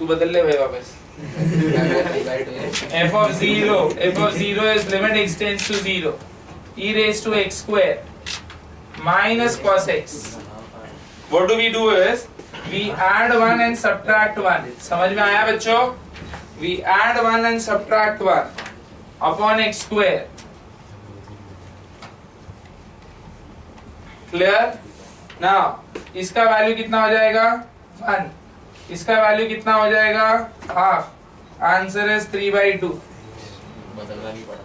तू बदल ले भाई वापस। f of 0 is limit x tends to 0 e raised to x square minus cos x. What do we do is we add 1 and subtract 1. समझ में आया बच्चों? We add 1 and subtract 1 upon x square. Clear? Now इसका value कितना हो जाएगा? 1. इसका value कितना हो जाएगा? हाफ. Answer is 3/2. बदलना नहीं पड़ा.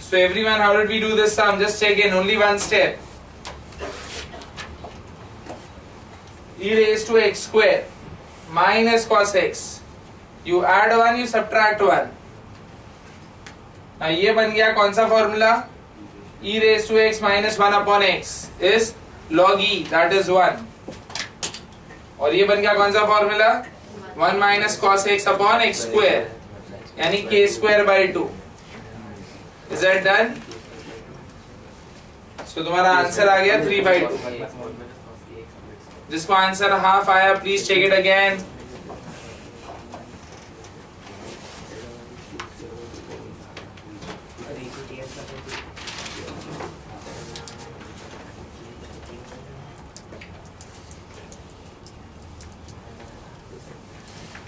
So everyone, how did we do this sum? Just check in. Only one step. E raised to x square minus cos x. You add 1, you subtract 1. ये बन गया कौन सा formula? e raised to x minus 1 upon x is log e, that is 1. और ये बन गया कौन सा formula? 1 minus cos x upon x square, यानी k square by 2. Is that done? So तुम्हारा आंसर आ गया 3/2. जिसको आंसर हाफ आया, प्लीज चेक इट अगेन.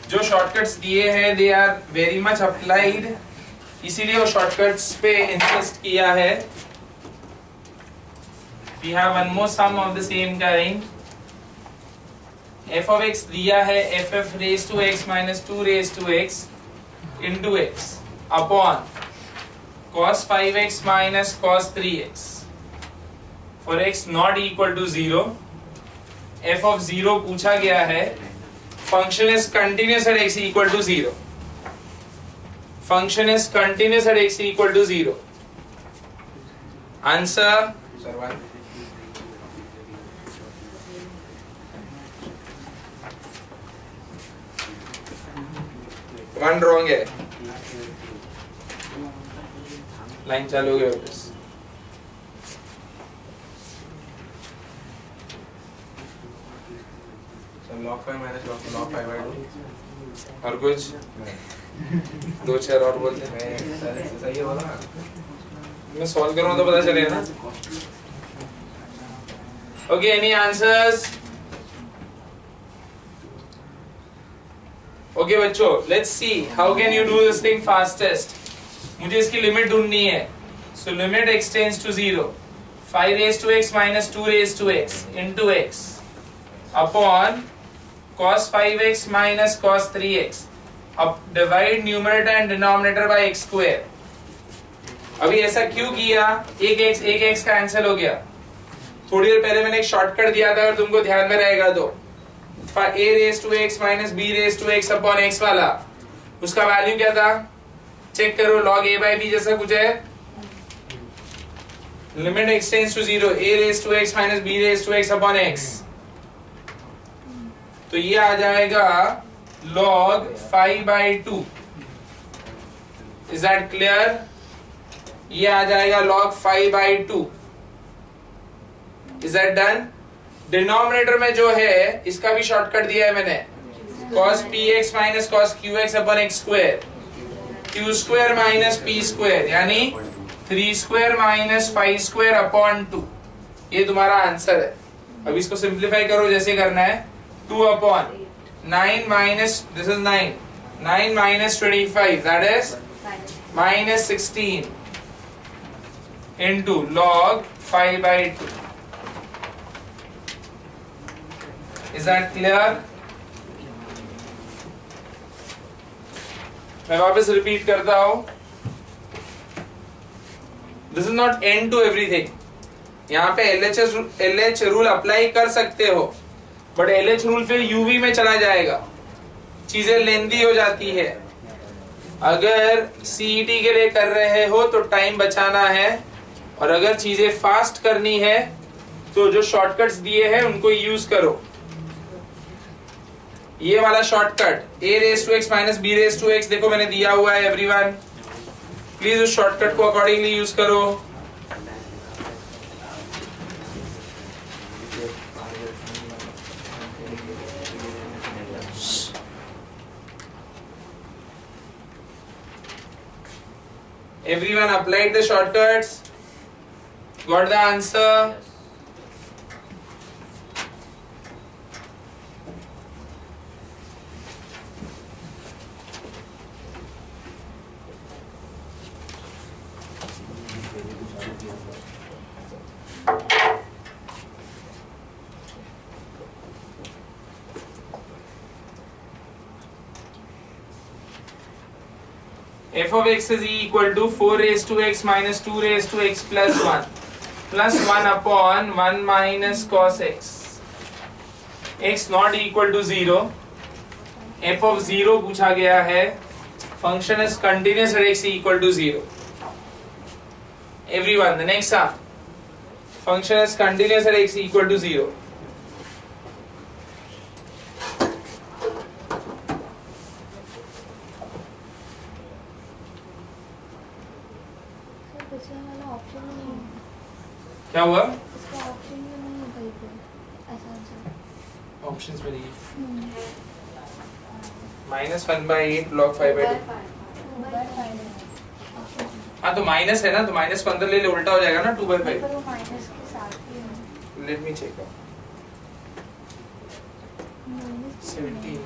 जो शॉर्टकट्स दिए हैं they are very much applied, इसीलिए वो शॉर्टकट्स पे इंसिस्ट किया है. We have one more some of the same kind. f of x दिया है ff raised to x minus 2 raised to x into x upon cos 5x minus cos 3x for x not equal to 0. f of 0 पूछा गया है. Function is continuous at x equal to 0. Function is continuous at x equal to 0. Answer? Sir, 1. One wrong है. Line चालू हो गया वापस. log 5 minus log 5/2. और कुछ? 2 4 और बोलते हैं. सही है बोला. मैं सॉल्व करूँ तो पता चलेगा ना. Okay, any answers? Okay बच्चों, let's see how can you do this thing fastest. मुझे इसकी लिमिट ढूंढनी है. So limit x tends to 0. 5 raised to x minus 2 raised to x into x upon cos 5x minus cos 3x. अब divide numerator and denominator by x square. अभी ऐसा क्यों किया? एक x कैंसिल हो गया. थोड़ी देर पहले मैंने एक शॉर्टकट दिया था, अगर तुमको ध्यान में रहेगा तो a raised to x minus b raised to x upon x वाला, उसका वैल्यू क्या था? चेक करो. log a by b जैसा कुछ है. limit x tends to 0, a raised to x minus b raised to x upon x. तो ये आ जाएगा log 5/2. Is that clear? ये आ जाएगा log 5/2. Is that done? Denominator में जो है इसका भी शॉर्टकट दिया है मैंने. cos px minus cos qx upon x square, q square minus p square, यानी 3 square minus 5 square upon 2. ये तुम्हारा आंसर है. अब इसको सिंप्लीफाई करो जैसे करना है. 2 upon 9 minus, this is 9 minus 25, that is minus 16 into log 5/2. Is that clear? मैं वापस रिपीट करता हूं. This is not end to everything. यहाँ पे LH रूल अप्लाई कर सकते हो, बट LH रूल फिर UV में चला जाएगा. चीजें लेंदी हो जाती है. अगर CET के लिए कर रहे हो तो टाइम बचाना है, और अगर चीजें फास्ट करनी है तो जो शॉर्टकट्स दिए हैं उनको यूज करो. ये वाला shortcut a raised to x minus b raised to x देखो मैंने दिया हुआ है एवरीवन. प्लीज उस शॉर्टकट को अकॉर्डिंगली यूज करो। Everyone applied the shortcuts? Got the answer? F of x is equal to 4 raised to x minus 2 raised to x plus 1 plus 1 upon 1 minus cos x. x not equal to 0. f of 0 पूछा गया है. Function is continuous at x equal to 0. Everyone, the next up. Function is continuous at x equal to 0. क्या हुआ? इसका option में नहीं है कहीं पे ऐसा आंसर. ऑप्शंस में नहीं. -1/8 log 5/2. हाँ तो माइनस है ना, तो माइनस को अंदर ले ले, उल्टा हो जाएगा ना 2/5. पर वो माइनस के साथ ही है. Let me check. 17.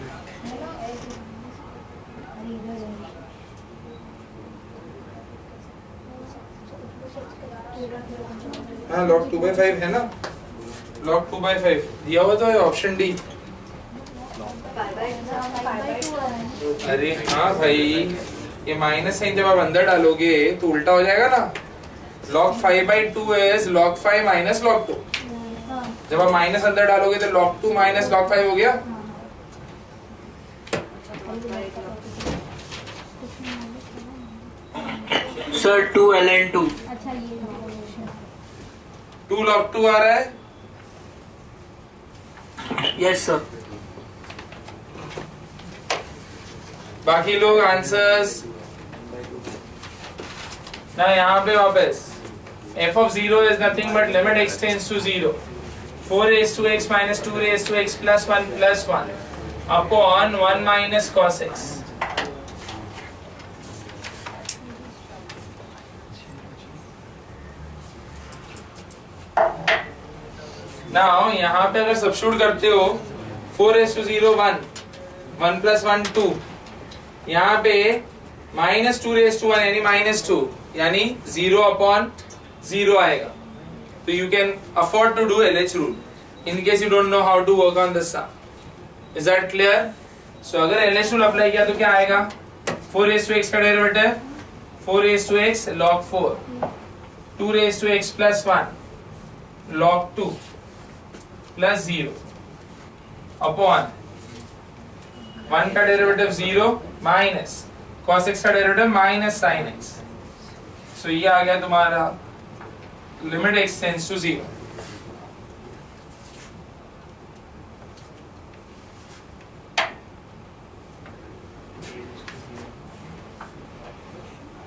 हाँ log 2/5 है ना, log 2/5 दिया हुआ तो है ऑप्शन डी. अरे हाँ भाई, ये माइनस साइन जब आप अंदर डालोगे तो उल्टा हो जाएगा ना. log 5/2 is log 5 minus log 2. जब आप माइनस अंदर डालोगे तो log 2 minus log 5 हो गया. Sir 2 ln 2. अच्छा ये 2 log 2 आ रहा है. Yes sir. बाकी लोग आंसर्स ना. यहाँ पे वापस f of 0 is nothing but limit x tends to 0. 4 raised to x minus 2 raised to x plus 1 upon 1 minus cos x. Now यहाँ पे अगर सब्स्टिट्यूट करते हो 4 raised to 0 1 1 plus 1 2, यहाँ पे -2 raised to 1 यानी -2 यानी 0 upon 0 आएगा. तो you can afford to do LH rule in case you don't know how to work on this sum. Is that clear? So अगर LH rule अप्लाई किया तो क्या आएगा? 4 raised to x का derivative 4 raised to x log 4, 2 raised to x plus 1 log 2 plus 0 upon 1 का derivative 0 minus cos x का derivative minus sin x. So ये आ गया तुम्हारा limit x tends to 0.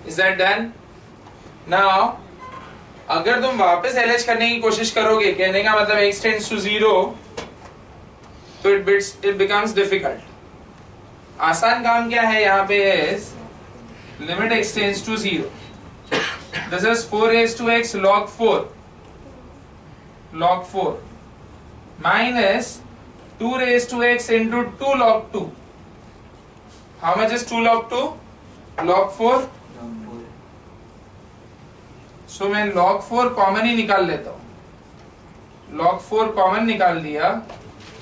Is that done? Now अगर तुम वापस LH करने की कोशिश करोगे, कहने का मतलब x टेंड्स टू 0, तो it becomes difficult. आसान काम क्या है यहाँ पे is limit x tends to 0. This is 4 raised to x log 4 minus 2 raised to x into 2 log 2. How much is 2 log 2? Log 4. So मैं log 4 कॉमन ही निकाल लेता हूँ. log 4 कॉमन निकाल दिया.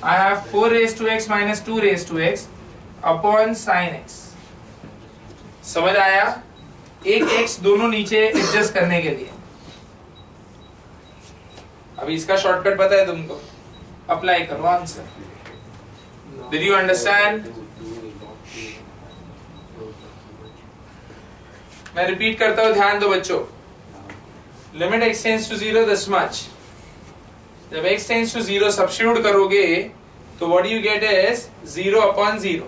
I have 4 raised to x minus 2 raised to x upon sin x. समझ आया? एक x दोनों नीचे एडजस्ट करने के लिए. अभी इसका शॉर्टकट पता है तुमको, अप्लाई करो आंसर. Did you understand? मैं रिपीट करता हूँ, ध्यान दो बच्चों. Limit x tends to 0 this much. जब x टेंड्स टू 0 सब्स्टिट्यूट करोगे तो what you get is 0 upon 0.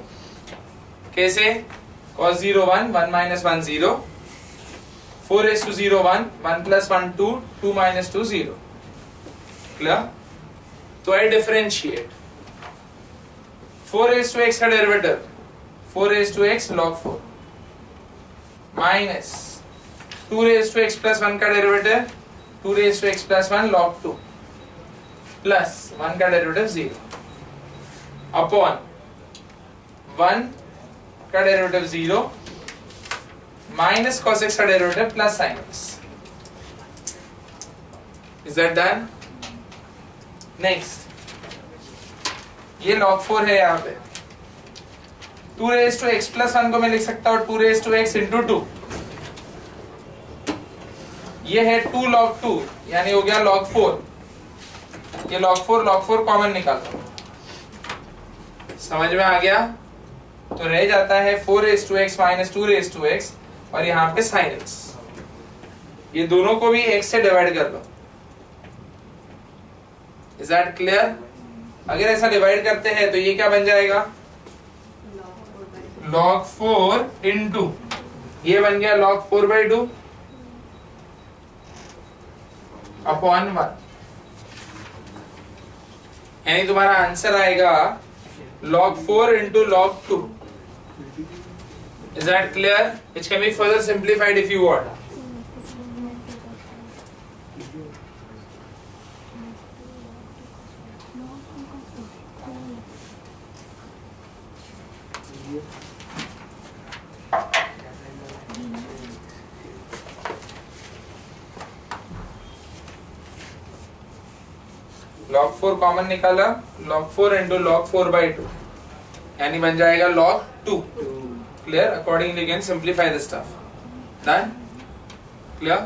कैसे? cos 0 1 1 minus 1 0 4 raised to 0 1, 1 plus 1 2, 2 minus 2 0. Clear? तो I differentiate 4 raised to x का derivative 4 raised to x log 4 minus 2 raised to x plus 1 का derivative 2 raised to x plus 1 log 2 plus 1 का derivative 0 upon 1 का derivative 0 minus cos x का derivative plus sin x. Is that done? Next, ये log 4 है यहाँ पे 2 raised to x plus 1 को मैं लिख सकता हूँ 2 raised to x into 2. ये है 2 log 2 यानी हो गया log 4. ये log 4 कॉमन निकालो. समझ में आ गया? तो रह जाता है 4 raised to x minus 2 raised to x और यहाँ पे sin x. ये दोनों को भी x से डिवाइड कर लो. Is that clear? अगर ऐसा डिवाइड करते हैं तो ये क्या बन जाएगा? log 4 into ये बन गया log 4 by 2 upon 1. यानी तुम्हारा आंसर आएगा log 4 into log 2. Is that clear? Which can be further simplified if you want. log 4 common निकाला log 4 into log 4 by 2 यानी बन जाएगा log 2. Clear? Accordingly you can simplify this stuff. Done? Clear?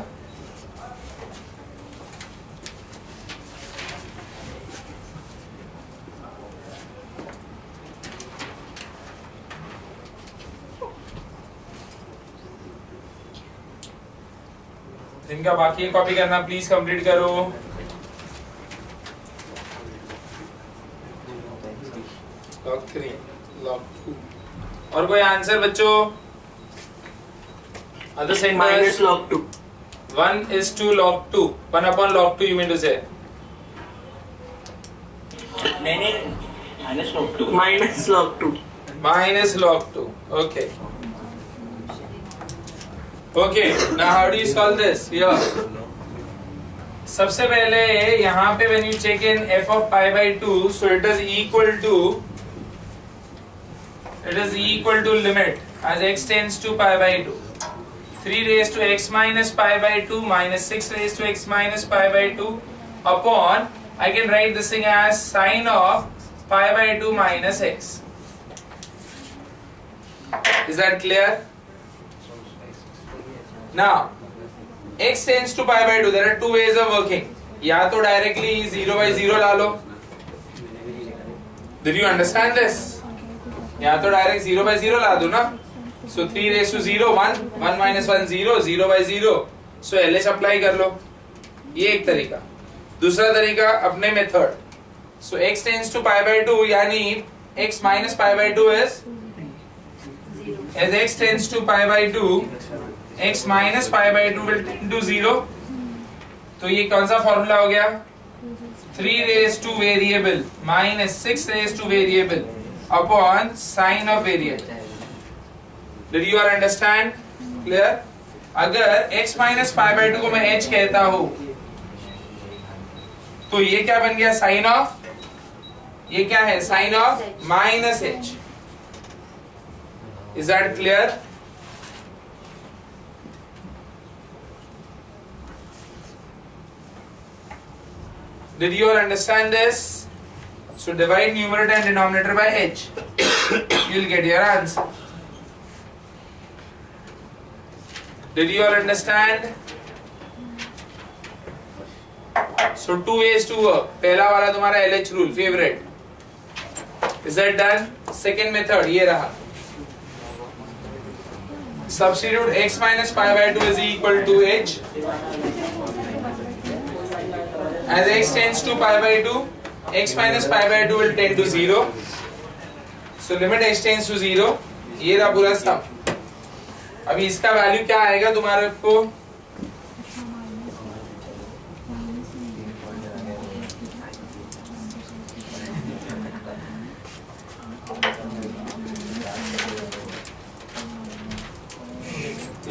जिनका बाकी है copy करना please complete करो. log 3, log 2. और कोई आंसर बच्चों? Other side minus log 2. 1 is to log 2. 1 upon log 2 you mean to say? नहीं minus log 2. Minus log 2. Minus log 2. Okay. Okay. Now how do you solve this? Here. सबसे पहले यहाँ पे when you check in f of pi by 2, so it is equal to limit as x tends to pi by 2. 3 raised to x minus pi by 2 minus 6 raised to x minus pi by 2 upon, I can write this thing as sine of pi by 2 minus x. Is that clear? Now, x tends to pi by 2. There are two ways of working. या तो directly 0 by 0 La low. Did you understand this? या तो direct 0 by 0 ला दो ना. So 3 raised to 0 1, 1 minus 1 0, 0 by 0. So LH apply कर लो. ये एक तरीका. दूसरा तरीका अपने method. So x tends to pi by 2 यानी x minus pi by 2 is as x tends to pi by 2, x minus pi by 2 will tend to 0. तो ये कौन सा फॉर्मूला हो गया? 3 raised to variable minus 6 raised to variable upon sine of variable. Did you all understand? Clear? अगर x minus pi by 2 को मैं h कहता हूँ तो ये क्या बन गया? साइन ऑफ, ये क्या है? Sine of minus h. Is that clear? Did you all understand this? So divide numerator and denominator by h. You'll get your answer. Did you all understand? So 2 ways to work. पहला वाला तुम्हारा LH rule favorite. Is that done? Second method ये रहा. Substitute x minus pi by 2 is equal to h. As x tends to pi by 2, x minus pi by 2 will tend to 0. So limit x tends to 0. ये रहा पूरा सम. अभी इसका value क्या आएगा तुम्हारे को?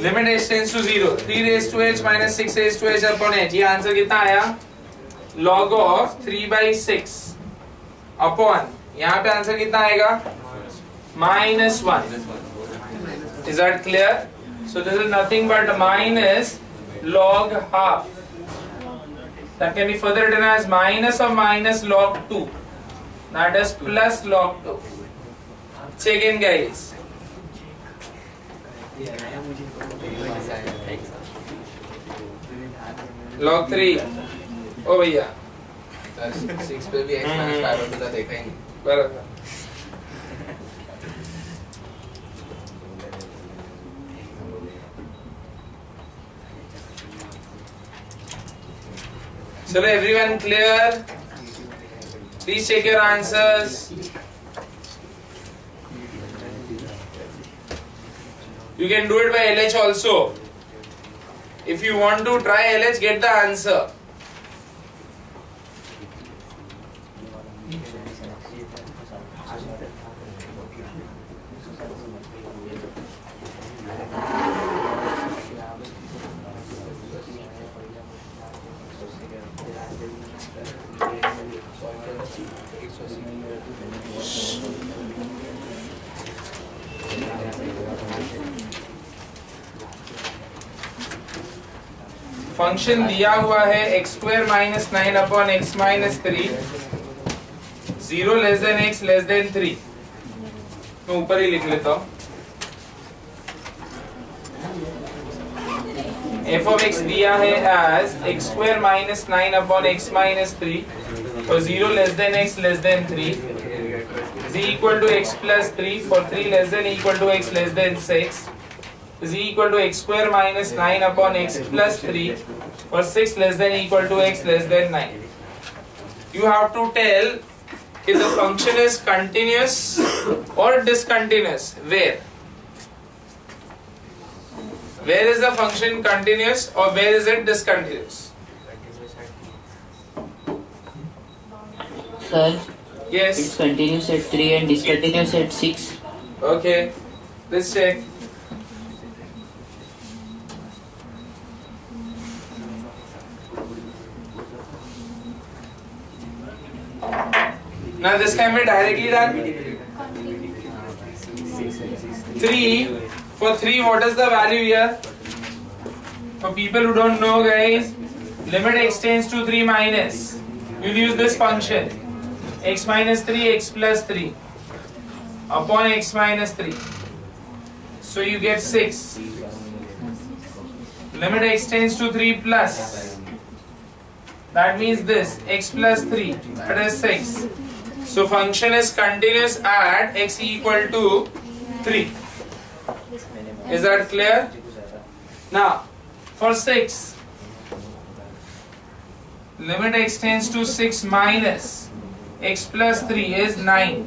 Limit h tends to 0 3 raise to h minus 6 raise to h upon h, ये आंसर कितना आया log ऑफ 3/6 अपॉन यहाँ पे आंसर कितना आएगा -1. Is that clear? So this is nothing but minus log half. That can be further written as minus of minus log 2. That is plus log 2. Check in, guys. Log 3. ओ भैया 6 पे भी x minus 5 होता देखा ही नहीं. बराबर. Chalo, everyone clear? Please check your answers. You can do it by LH also. If you want to try LH, get the answer. Function दिया हुआ है x² minus 9 upon x minus 3 0 less than x less than 3. मैं ऊपर ही लिख लेता हूँ. f of x दिया है as x² minus 9 upon x minus 3 for 0 less than x less than 3 z equal to x plus 3 for 3 less than equal to x less than 6 is equal to x² minus 9 upon x plus 3 for 6 less than equal to x less than 9. You have to tell if the function is continuous or discontinuous. Where? Where is the function continuous or where is it discontinuous? Sir, Yes. it's continuous at 3 and discontinuous at 6. Okay. Let's check. Now this can be directly done. 3 for 3, what is the value here? For people who don't know, guys, limit x tends to 3 minus. We'll use this function x minus 3 x plus 3 upon x minus 3. So you get 6. Limit x tends to 3 plus. That means this x plus 3, that is 6. So function is continuous at x equal to 3. Is that clear? Now for 6, limit x tends to 6 minus x plus 3 is 9.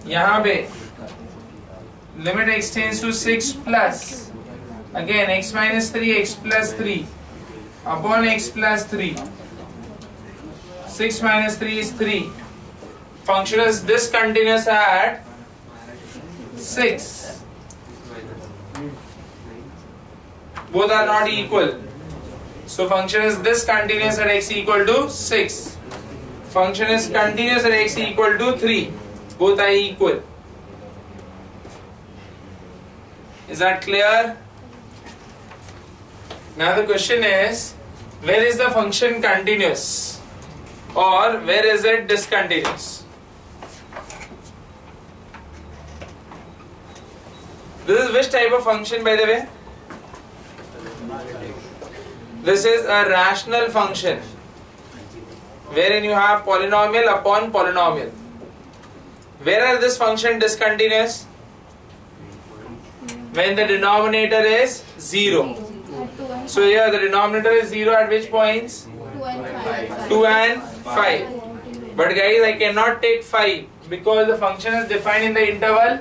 यहाँ पे limit x tends to 6 plus again x minus 3 x plus 3 upon x plus 3. 6 minus 3 is 3. Function is discontinuous at 6. Both are not equal. So function is discontinuous at x equal to 6. Function is continuous at x equal to 3. Both are equal. Is that clear? Now the question is, where is the function continuous or where is it discontinuous? This is which type of function, by the way? This is a rational function wherein you have polynomial upon polynomial. Where are this function discontinuous? When the denominator is 0. So here the denominator is 0 at which points? 2 and 5. But guys, I cannot take 5 because the function is defined in the interval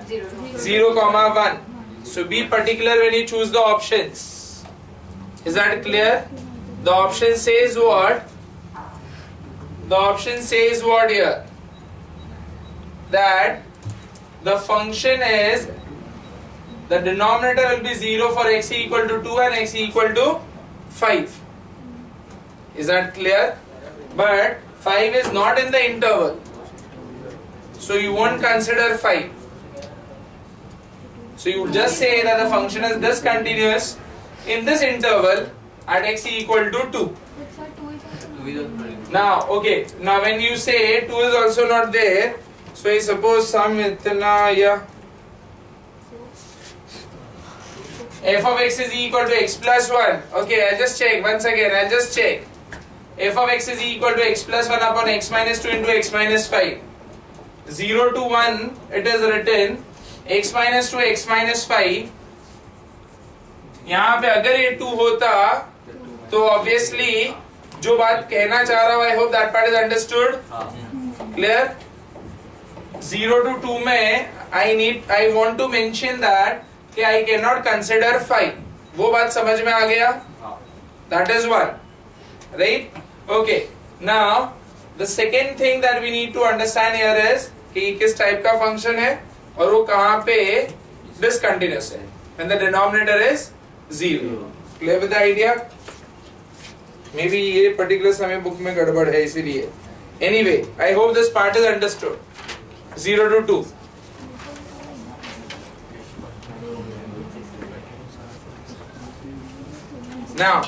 0, 1. So be particular when you choose the options. Is that clear? The option says what? The option says what here? That the function is the denominator will be 0 for x equal to 2 and x equal to 5. Is that clear? But 5 is not in the interval, so you won't consider 5. So you just say that the function is discontinuous in this interval at x equal to 2. That's why 2 is also Two is also not in. Now, okay, now when you say 2 is also not there, so I suppose some itna, yeah. F of x is equal to x plus 1. Okay, I'll just check once again. I'll just check. F of x is equal to x plus 1 upon x minus 2 into x minus 5. 0 to 1, it is written x minus 2 x minus 5. यहाँ पे अगर ये 2 होता तो obviously जो बात कहना चाह रहा हूँ, I hope that part is understood. Clear? 0 to 2 में I want to mention that कि I cannot consider 5. वो बात समझ में आ गया? That is one, right? Okay. Now the second thing that we need to understand here is कि किस type का function है और वो कहाँ पे discontinuous है. When the denominator is 0. Clear with the idea? Maybe ये particular समय book में गड़बड़ है इसीलिए. Anyway, I hope this part is understood. 0 to 2. Now,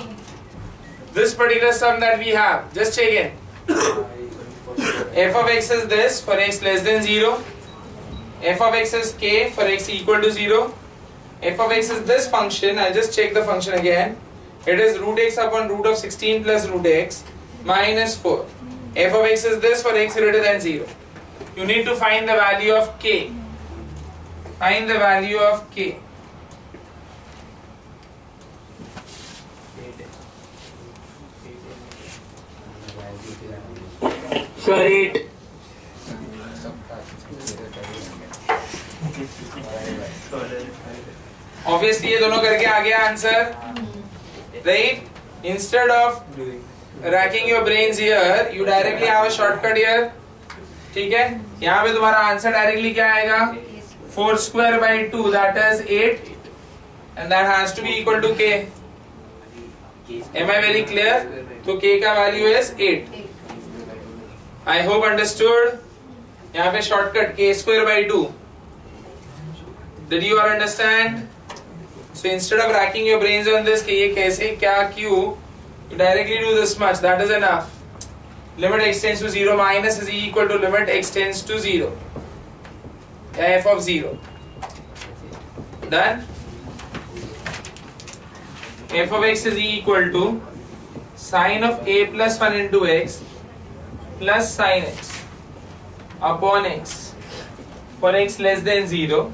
this particular sum that we have, just check in. F of x is this for x less than 0. F of x is k for x equal to 0. F of x is this function. I'll just check the function again. It is root x upon root of 16 plus root x minus 4. F of x is this for x greater than 0. You need to find the value of k. Find the value of k. Sir, 8. Obviously ये दोनों करके आ गया answer, right? Instead of racking your brains here, you directly have a shortcut here. ठीक है? यहाँ पे तुम्हारा answer directly क्या आएगा? 4 square by 2, that is 8, and that has to be equal to k. Am I very clear? तो k का value is 8. I hope understood. यहाँ पे shortcut k square by 2. Did you all understand? So instead of racking your brains on this कि ये कैसे क्या क्यों, you directly do this much. That is enough. Limit x tends to 0 minus is equal to limit x tends to 0. F of 0. Done. F of x is equal to sine of a plus 1 into x plus sine x upon x for x less than 0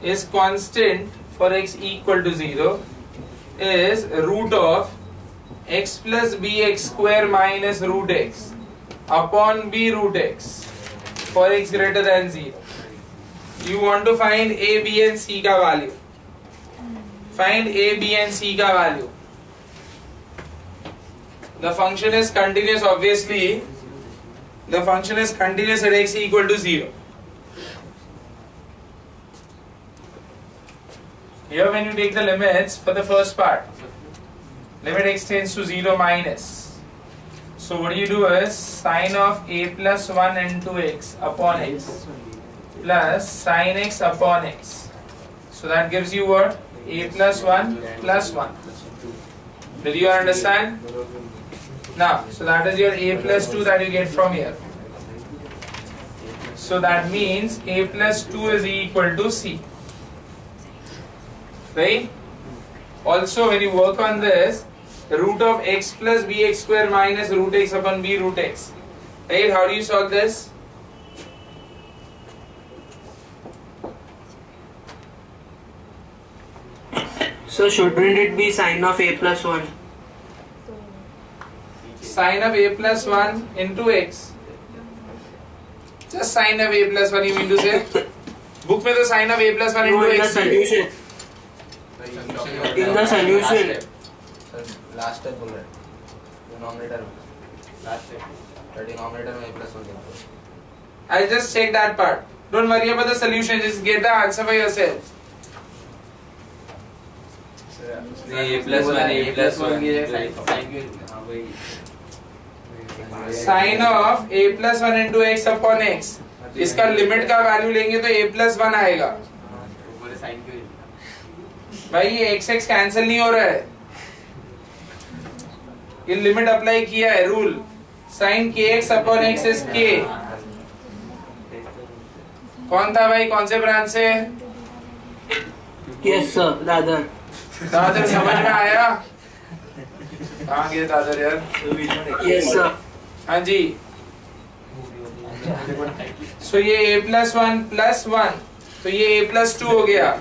is constant for x equal to 0 is root of x plus bx square minus root x upon b root x for x greater than 0. You want to find a, b and c का value. Find a, b and c का value. The function is continuous, obviously. The function is continuous at x equal to 0. Here when you take the limits for the first part, limit x tends to 0 minus. So what you do is sine of a plus 1 into x upon x plus sine x upon x. So that gives you what? A plus 1 plus 1. Did you understand? Now, so that is your a plus 2 that you get from here. So that means a plus 2 is equal to c. Right? Also, when you work on this, root of x plus bx square minus root x upon b root x. Right? How do you solve this? So shouldn't it be sine of a plus 1? Sine of a plus 1 into x. Just sine of a plus 1 you mean to say? Book में तो sine of a plus 1 No, into in the x. solution. In the solution. Last step बोल रहे हैं. Denominator में. Last step. The denominator में a plus 1 लिखो. I'll just check that part. Don't worry about the solution. Just get the answer for yourself. A plus one की sine of A plus one into X upon X, इसका limit का value लेंगे तो ए plus one आएगा। भाई ये x x cancel नहीं हो रहा है, ये लिमिट अप्लाई किया है रूल, साइन के एक्स अपॉन एक्स इज के। कौन था भाई, कौन से ब्रांच से? Yes sir, Dadar. दादर समझ में आया? कहाँ गए दादर यार? Yes sir. हाँ जी। सो ये a प्लस वन, तो ये a प्लस टू हो गया।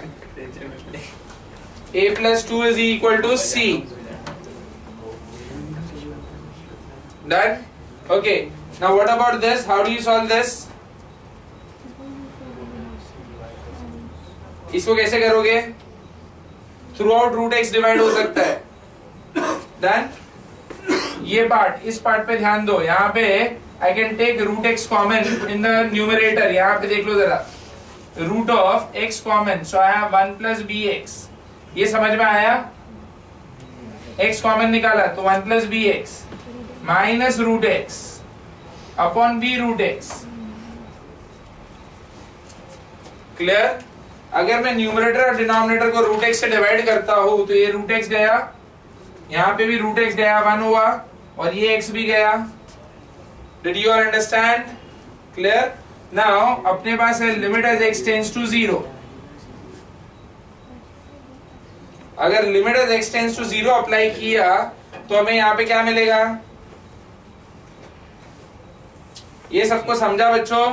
a plus two is equal to c। Done? Okay. Now what about this? How do you solve this? इसको कैसे करोगे? Throughout root x divide हो सकता है। Done? ये पार्ट, इस पार्ट पे ध्यान दो। यहाँ पे I can take root x common in the numerator. यहाँ पे देख लो जरा, root of x common, so I have 1 plus bx. ये समझ में आया? x common निकाला तो 1 plus bx minus root x upon b root x. Clear? अगर मैं न्यूमरेटर और डिनोमिनेटर को रूट एक्स से डिवाइड करता हूं तो ये रूट एक्स गया, यहाँ पे भी रूट एक्स गया, 1 हुआ, और ये एक्स भी गया। Did you all understand? Clear? Now अपने पास है limit as x tends to 0। अगर limit as x tends to 0 apply किया तो हमें यहाँ पे क्या मिलेगा? ये सबको समझा बच्चों?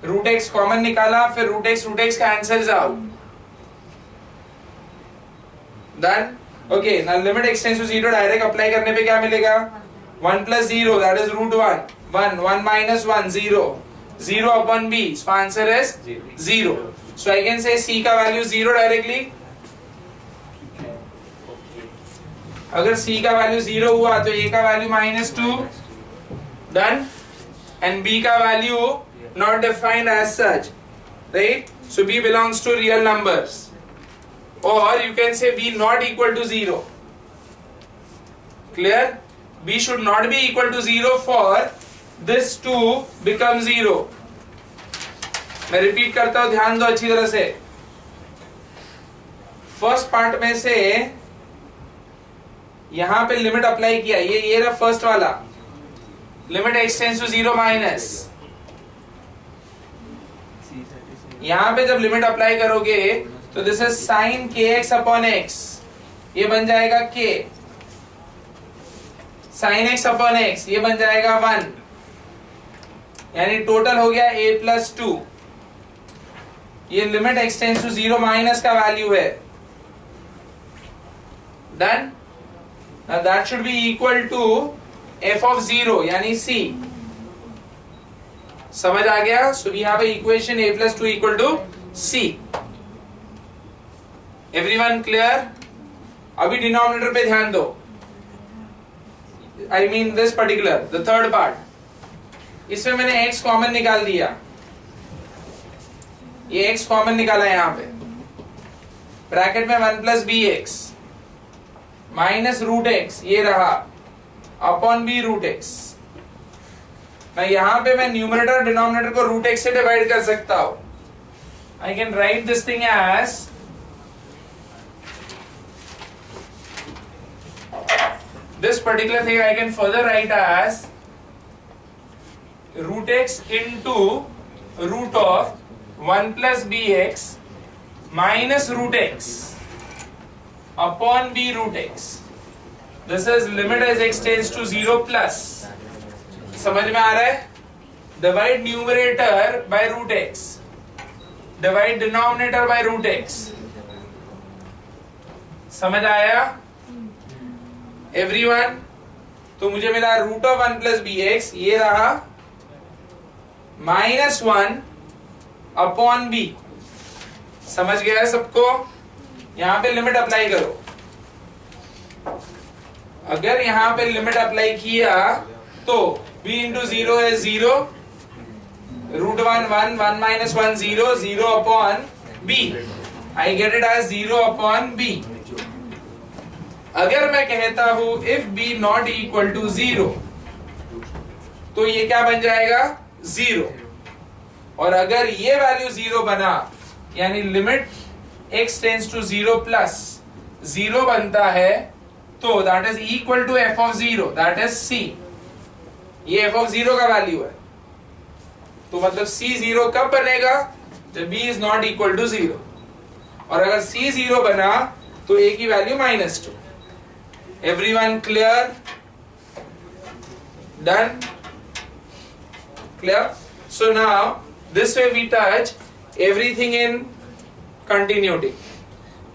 रूट एक्स कॉमन निकाला, फिर root x cancels out. Done? Okay, now limit x tends to 0 direct apply करने पे क्या मिलेगा? 1 plus 0, that is root 1 minus 1 0 upon b, so answer is 0. So I can say c का value 0 directly. अगर c का value 0 हुआ तो a का वैल्यू -2। डन? एंड b का value not defined as such, right? So b belongs to real numbers, or you can say b not equal to 0. Clear? b should not be equal to 0 for this to become 0. मैं repeat करता हूं, ध्यान दो अच्छी तरह से। First part में से यहां पे लिमिट अप्लाई किया, ये रहा फर्स्ट वाला, limit x tends to 0 minus. यहां पे जब लिमिट अप्लाई करोगे तो दिस इज साइन के एक्स अपॉन एक्स, ये बन जाएगा k, sine x upon x ये बन जाएगा 1, यानी टोटल हो गया a प्लस 2। ये limit x tends to 0 minus का वैल्यू है। Done? Now that should be equal to f of 0 यानी c। समझ आ गया? So we have a equation a plus 2 equal to c. Everyone clear? अभी denominator पे ध्यान दो। I mean this particular, the third part. इसमें मैंने x कॉमन निकाल दिया, ये x कॉमन निकाला यहाँ पे, ब्रैकेट में 1 plus bx minus root x ये रहा अपॉन बी रूट एक्स। मैं यहां पे मैं न्यूमरेटर और डिनोमिनेटर को रूट एक्स से डिवाइड कर सकता हूं। I can write this thing as this particular thing I can further write as root x into root of 1 plus bx minus root x upon b root x. This is limit as x tends to 0 plus. समझ में आ रहा है? Divide numerator by root x, divide denominator by root x. समझ आया everyone? तो मुझे मिला root of 1 plus b x, ये रहा -1 अपॉन बी। समझ गया सबको? यहां पे लिमिट अप्लाई करो। अगर यहां पे लिमिट अप्लाई किया तो b इंटू 0 है 0, root 1 1 1 minus 1 0 0 upon b. I get it as 0 upon b. अगर मैं कहता हूं if b not equal to 0, तो ये क्या बन जाएगा 0. और अगर ये वैल्यू 0 बना, यानी limit x tends to 0 plus 0 बनता है, तो that is equal to f of 0, that is c. ये f of 0 का वैल्यू है. तो मतलब c 0 कब बनेगा? जब b is not equal to 0. और अगर c 0 बना तो a की value -2. Everyone clear? Done? Clear? So now this way we touch everything in continuity,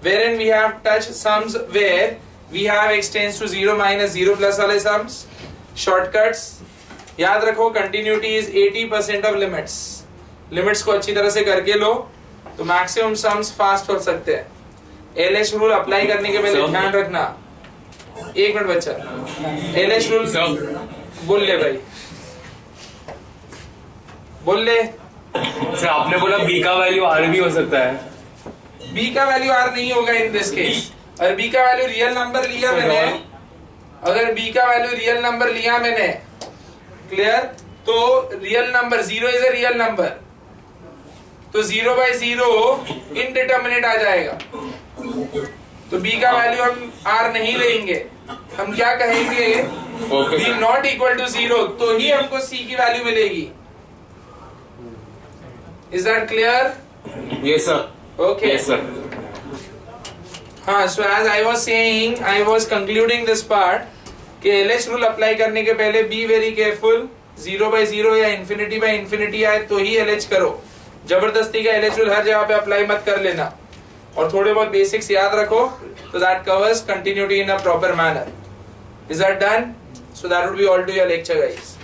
wherein we have touched sums where we have x tends to 0 minus 0 plus वाले sums. Shortcuts याद रखो, continuity is 80% of limits. Limits को अच्छी तरह से करके लो तो maximum sums fast हो सकते हैं. LH rule अप्लाई करने के पहले ध्यान रखना. एक मिनट बच्चा, LH rule बोल ले भाई, बोल ले. सर आपने बोला b का वैल्यू r भी हो सकता है. b का वैल्यू r नहीं होगा इन दिस केस. और b का वैल्यू रियल नंबर लिया मैंने, अगर b का वैल्यू रियल नंबर लिया मैंने, क्लियर, तो real number 0 is a real number, तो 0/0 इनडिटरमिनेट आ जाएगा. तो b का वैल्यू हम r नहीं लेंगे, हम क्या कहेंगे b नॉट इक्वल टू 0, तो ही हमको c की वैल्यू मिलेगी. Is that clear? Yes sir. Okay. Yes sir. हाँ, so as I was saying, I was concluding this part कि LH rule अप्लाई करने के पहले be very careful. 0/0 या infinity/infinity आए तो ही LH करो. जबरदस्ती का LH rule हर जगह पे अप्लाई मत कर लेना. और थोड़े बहुत बेसिक्स याद रखो, so that covers continuity in a proper manner. Is that done? So that would be all to your lecture, guys.